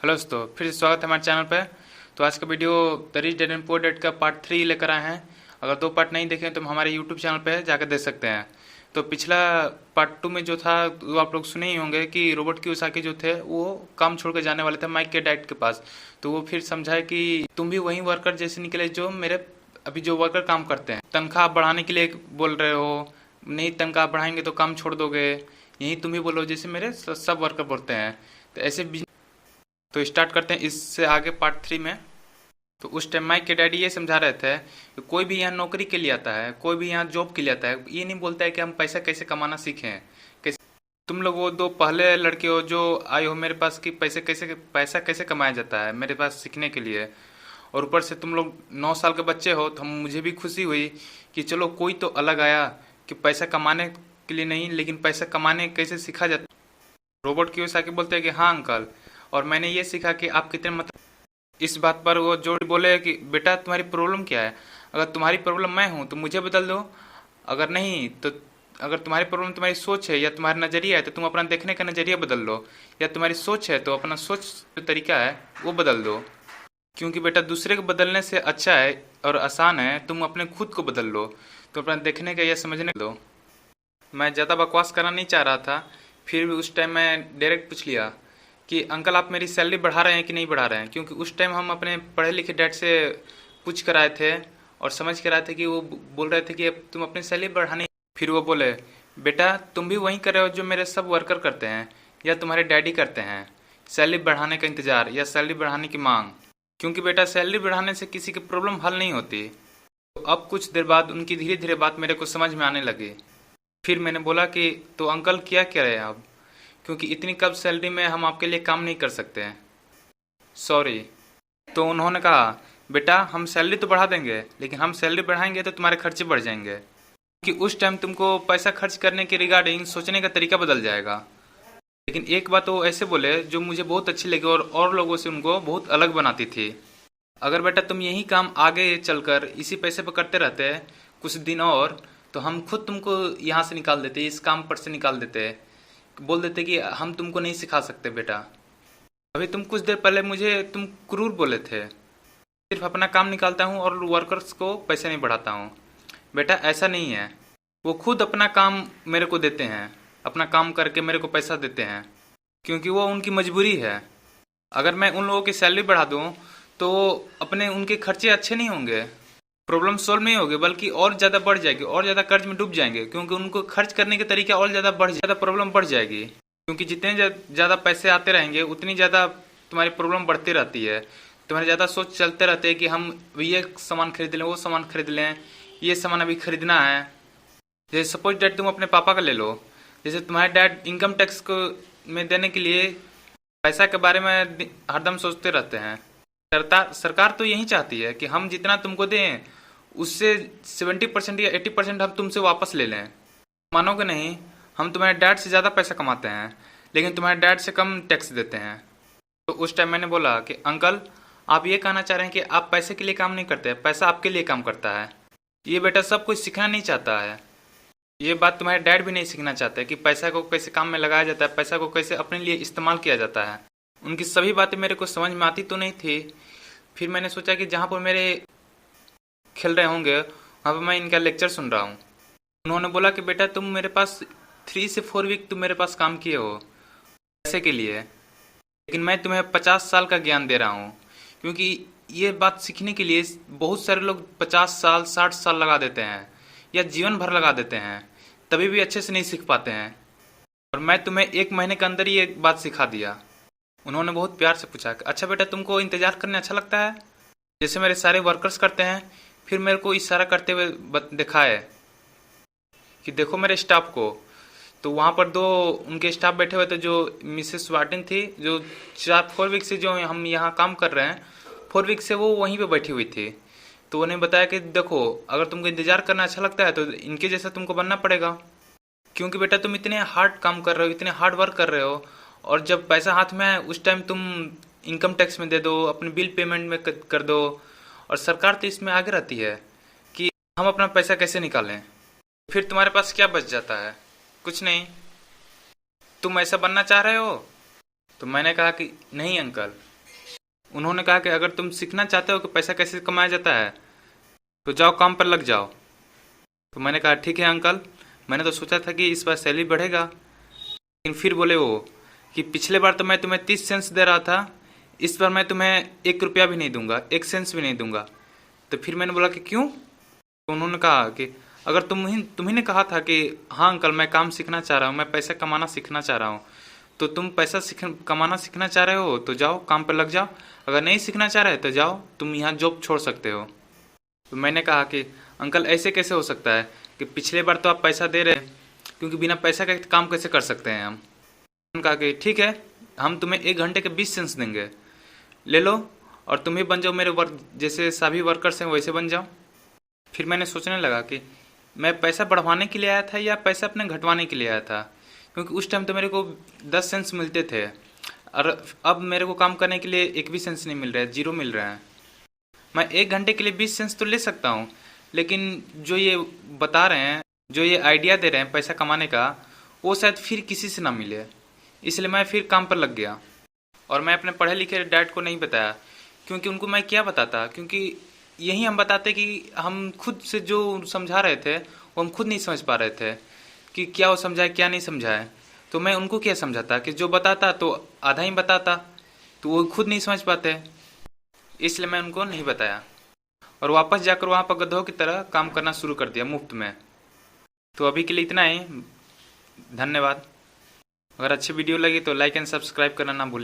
Hello दोस्तों, फिर से स्वागत है हमारे चैनल पर। तो आज का video the rich dad and poor dad का पार्ट 3 लेकर आए हैं। अगर दो पार्ट नहीं देखे तो हम हमारे यूट्यूब चैनल पर जाकर देख सकते हैं। तो पिछला पार्ट 2 में जो था वो आप लोग सुने ही होंगे कि रोबर्ट कियोसाकी जो थे वो काम छोड़ कर जाने वाले थे माइक के डैड के पास। तो वो फिर समझाए कि तुम भी वही वर्कर जैसे निकले जो मेरे अभी जो वर्कर काम करते हैं। तनख्वाह बढ़ाने के लिए बोल रहे हो, नहीं तनख्वाह बढ़ाएंगे तो काम छोड़ दोगे, यही तुम भी बोलो जैसे मेरे सब वर्कर बोलते हैं। तो ऐसे तो स्टार्ट करते हैं इससे आगे पार्ट 3 में। तो उस टाइम माइक के डैडी ये समझा रहे थे कि कोई भी यहाँ नौकरी के लिए आता है, कोई भी यहाँ जॉब के लिए आता है, ये नहीं बोलता है कि हम पैसा कैसे कमाना सीखें। कैसे तुम लोग वो दो पहले लड़के हो जो आए हो मेरे पास कि पैसा कैसे कमाया जाता है मेरे पास सीखने के लिए। और ऊपर से तुम लोग 9 साल के बच्चे हो, तो मुझे भी खुशी हुई कि चलो कोई तो अलग आया कि पैसा कमाने के लिए नहीं लेकिन पैसा कमाने कैसे सीखा जाता। रोबोट कियोसाकी बोलते हैं कि हाँ अंकल, और मैंने ये सीखा कि आप कितने इस बात पर वो जो बोले कि बेटा तुम्हारी प्रॉब्लम क्या है, अगर तुम्हारी प्रॉब्लम मैं हूँ तो मुझे बदल दो, अगर नहीं तो अगर तुम्हारी प्रॉब्लम तुम्हारी सोच है या तुम्हारा नज़रिया है तो तुम अपना देखने का नज़रिया बदल लो, या तुम्हारी सोच है तो अपना सोच जो तरीका है वो बदल दो। क्योंकि बेटा दूसरे को बदलने से अच्छा है और आसान है तुम अपने खुद को बदल लो, तो अपना देखने का या समझने दो। मैं ज़्यादा बकवास करना नहीं चाह रहा था, फिर भी उस टाइम मैं डायरेक्ट पूछ लिया कि अंकल आप मेरी सैलरी बढ़ा रहे हैं कि नहीं बढ़ा रहे हैं। क्योंकि उस टाइम हम अपने पढ़े लिखे डैड से पूछ कर आए थे और समझ कर आए थे कि वो बोल रहे थे कि अब तुम अपनी सैलरी बढ़ाने। फिर वो बोले बेटा तुम भी वही कर रहे हो जो मेरे सब वर्कर करते हैं या तुम्हारे डैडी करते हैं, सैलरी बढ़ाने का इंतजार या सैलरी बढ़ाने की मांग। क्योंकि बेटा सैलरी बढ़ाने से किसी की प्रॉब्लम हल नहीं होती। तो अब कुछ देर बाद उनकी धीरे धीरे बात मेरे को समझ में आने लगी। फिर मैंने बोला कि तो अंकल क्या कह रहे हैं आप, क्योंकि इतनी कम सैलरी में हम आपके लिए काम नहीं कर सकते हैं, सॉरी। तो उन्होंने कहा बेटा हम सैलरी तो बढ़ा देंगे लेकिन हम सैलरी बढ़ाएंगे तो तुम्हारे खर्चे बढ़ जाएंगे। क्योंकि उस टाइम तुमको पैसा खर्च करने के रिगार्डिंग सोचने का तरीका बदल जाएगा। लेकिन एक बात वो ऐसे बोले जो मुझे बहुत अच्छी लगी और लोगों से उनको बहुत अलग बनाती थी। अगर बेटा तुम यही काम आगे चलकर इसी पैसे पर करते रहते कुछ दिन और, तो हम खुद तुमको यहाँ से निकाल देते, इस काम पर से निकाल देते, बोल देते कि हम तुमको नहीं सिखा सकते बेटा। अभी तुम कुछ देर पहले मुझे तुम क्रूर बोले थे, सिर्फ अपना काम निकालता हूँ और वर्कर्स को पैसे नहीं बढ़ाता हूँ। बेटा ऐसा नहीं है, वो खुद अपना काम मेरे को देते हैं, अपना काम करके मेरे को पैसा देते हैं, क्योंकि वो उनकी मजबूरी है। अगर मैं उन लोगों की सैलरी बढ़ा दूँ तो अपने उनके खर्चे अच्छे नहीं होंगे, प्रॉब्लम सॉल्व नहीं होगी, बल्कि और ज़्यादा बढ़ जाएगी और ज़्यादा कर्ज में डूब जाएंगे। क्योंकि उनको खर्च करने के तरीका और ज़्यादा प्रॉब्लम बढ़ जाएगी। क्योंकि जितने ज़्यादा पैसे आते रहेंगे उतनी ज़्यादा तुम्हारी प्रॉब्लम बढ़ती रहती है। तुम्हारे ज़्यादा सोच चलते रहते हैं कि हम ये सामान खरीद लें, वो सामान खरीद लें, ये सामान अभी खरीदना है। जैसे सपोज डैड तुम अपने पापा का ले लो, जैसे तुम्हारे डैड इनकम टैक्स को में देने के लिए पैसा के बारे में हरदम सोचते रहते हैं। सरकार तो यही चाहती है कि हम जितना तुमको दें उससे 70% या 80% हम तुमसे वापस ले लें। मानोगे नहीं, हम तुम्हारे डैड से ज़्यादा पैसा कमाते हैं लेकिन तुम्हारे डैड से कम टैक्स देते हैं। तो उस टाइम मैंने बोला कि अंकल आप ये कहना चाह रहे हैं कि आप पैसे के लिए काम नहीं करते, पैसा आपके लिए काम करता है। ये बेटा सब कुछ सीखना नहीं चाहता है, ये बात तुम्हारे डैड भी नहीं सीखना चाहते कि पैसा को कैसे काम में लगाया जाता है, पैसा को कैसे अपने लिए इस्तेमाल किया जाता है। उनकी सभी बातें मेरे को समझ में आती तो नहीं थी। फिर मैंने सोचा कि जहाँ पर मेरे खेल रहे होंगे वहाँ पर मैं इनका लेक्चर सुन रहा हूँ। उन्होंने बोला कि बेटा तुम मेरे पास 3 से 4 वीक तुम मेरे पास काम किए हो पैसे के लिए, लेकिन मैं तुम्हें 50 साल का ज्ञान दे रहा हूँ। क्योंकि ये बात सीखने के लिए बहुत सारे लोग 50 साल 60 साल लगा देते हैं या जीवन भर लगा देते हैं, तभी भी अच्छे से नहीं सीख पाते हैं। और मैं तुम्हें 1 महीने के अंदर ही एक बात सिखा दिया। उन्होंने बहुत प्यार से पूछा अच्छा बेटा तुमको इंतज़ार करने अच्छा लगता है, जैसे मेरे सारे वर्कर्स करते हैं। फिर मेरे को इशारा करते हुए दिखाए कि देखो मेरे स्टाफ को। तो वहाँ पर 2 उनके स्टाफ बैठे हुए थे, जो मिसेस वार्डन थी, जो 4 वीक से जो हम यहाँ काम कर रहे हैं 4 वीक से वो वहीं पे बैठी हुई थी। तो उन्हें बताया कि देखो अगर तुमको इंतज़ार करना अच्छा लगता है तो इनके जैसा तुमको बनना पड़ेगा। क्योंकि बेटा तुम इतने हार्ड काम कर रहे हो, इतने हार्ड वर्क कर रहे हो, और जब पैसा हाथ में आए उस टाइम तुम इनकम टैक्स में दे दो, अपने बिल पेमेंट में कर दो। और सरकार तो इसमें आगे रहती है कि हम अपना पैसा कैसे निकालें। फिर तुम्हारे पास क्या बच जाता है, कुछ नहीं। तुम ऐसा बनना चाह रहे हो। तो मैंने कहा कि नहीं अंकल, उन्होंने कहा कि अगर तुम सीखना चाहते हो कि पैसा कैसे कमाया जाता है तो जाओ काम पर लग जाओ। तो मैंने कहा ठीक है अंकल, मैंने तो सोचा था कि इस बार सैलरी बढ़ेगा। लेकिन फिर बोले वो कि पिछले बार तो मैं तुम्हें 30 सेंट्स दे रहा था, इस बार मैं तुम्हें 1 रुपया भी नहीं दूंगा, 1 सेंट्स भी नहीं दूंगा। तो फिर मैंने बोला कि क्यों? तो उन्होंने कहा कि अगर तुम्ही ने कहा था कि हाँ अंकल मैं काम सीखना चाह रहा हूँ, मैं पैसा कमाना सीखना चाह रहा हूँ, तो तुम पैसा कमाना सीखना चाह रहे हो तो जाओ काम पर लग जाओ, अगर नहीं सीखना चाह रहे तो जाओ, तुम यहाँ जॉब छोड़ सकते हो। तो मैंने कहा कि अंकल ऐसे कैसे हो सकता है कि पिछले बार तो आप पैसा दे रहे हैं, क्योंकि बिना पैसा का काम कैसे कर सकते हैं हम। उन्होंने कहा कि ठीक है, हम तुम्हें 1 घंटे के 20 सेंट्स देंगे, ले लो और तुम ही बन जाओ मेरे वर्क, जैसे सभी वर्कर्स हैं वैसे बन जाओ। फिर मैंने सोचने लगा कि मैं पैसा बढ़वाने के लिए आया था या पैसा अपने घटवाने के लिए आया था, क्योंकि उस टाइम तो मेरे को 10 सेंट्स मिलते थे और अब मेरे को काम करने के लिए एक भी सेंट्स नहीं मिल रहा है, 0 मिल रहा है। मैं 1 घंटे के लिए 20 सेंट्स तो ले सकता हूँ, लेकिन जो ये बता रहे हैं, जो ये आइडिया दे रहे हैं पैसा कमाने का, वो शायद फिर किसी से ना मिले, इसलिए मैं फिर काम पर लग गया। और मैं अपने पढ़े लिखे डैड को नहीं बताया, क्योंकि उनको मैं क्या बताता, क्योंकि यही हम बताते कि हम खुद से जो समझा रहे थे वो हम खुद नहीं समझ पा रहे थे कि क्या वो समझाए क्या नहीं समझाए। तो मैं उनको क्या समझाता कि जो बताता तो आधा ही बताता, तो वो खुद नहीं समझ पाते, इसलिए मैं उनको नहीं बताया और वापस जाकर वहाँ पर गधों की तरह काम करना शुरू कर दिया मुफ्त में। तो अभी के लिए इतना ही, धन्यवाद। अगर अच्छी वीडियो लगी तो लाइक एंड सब्सक्राइब करना ना भूलिए।